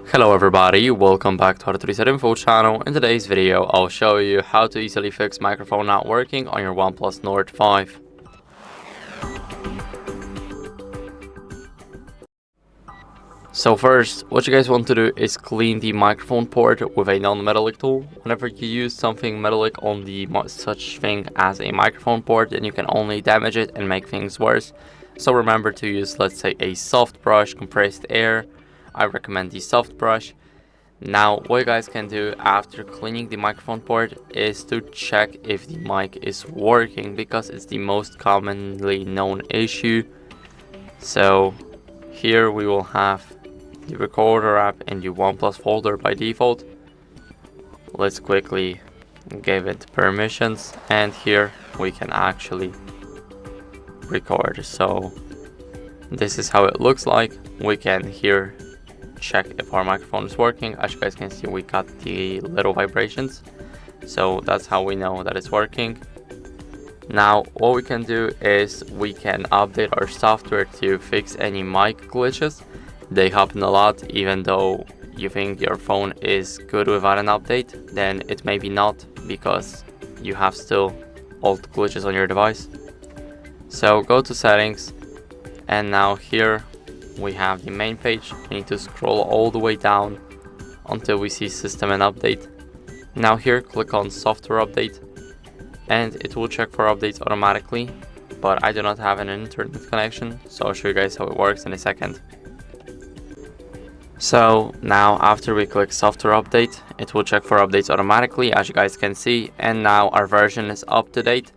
Hello everybody, welcome back to HardReset.Info channel. In today's video, I'll show you how to easily fix microphone not working on your OnePlus Nord 5. So first, what you guys want to do is clean the microphone port with a non-metallic tool. Whenever you use something metallic on the such thing as a microphone port, then you can only damage it and make things worse. So remember to use, let's say, a soft brush, compressed air. I recommend the soft brush. Now, what you guys can do after cleaning the microphone port is to check if the mic is working, because it's the most commonly known issue. So here we will have the recorder app in the OnePlus folder by default. Let's quickly give it permissions, and here we can actually record. So this is how it looks like. We can here check if our microphone is working. As you guys can see, we got the little vibrations, so that's how we know that it's working. Now what we can do is we can update our software to fix any mic glitches. They happen a lot. Even though you think your phone is good without an update, then it may be not, because you have still old glitches on your device. So go to settings, and now here we have the main page. We need to scroll all the way down until we see system and update. Now here click on software update, and it will check for updates automatically, but I do not have an internet connection, so I'll show you guys how it works in a second. So now after we click software update, it will check for updates automatically, as you guys can see, and now our version is up to date,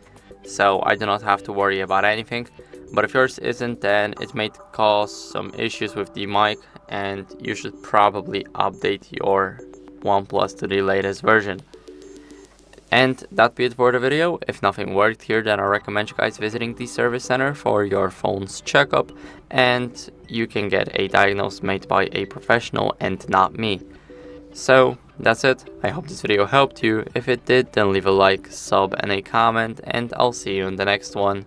so I do not have to worry about anything. But if yours isn't, then it may cause some issues with the mic, and you should probably update your OnePlus to the latest version. And that'd be it for the video. If nothing worked here, then I recommend you guys visiting the service center for your phone's checkup, and you can get a diagnosis made by a professional and not me. So that's it. I hope this video helped you. If it did, then leave a like, sub, and a comment, and I'll see you in the next one.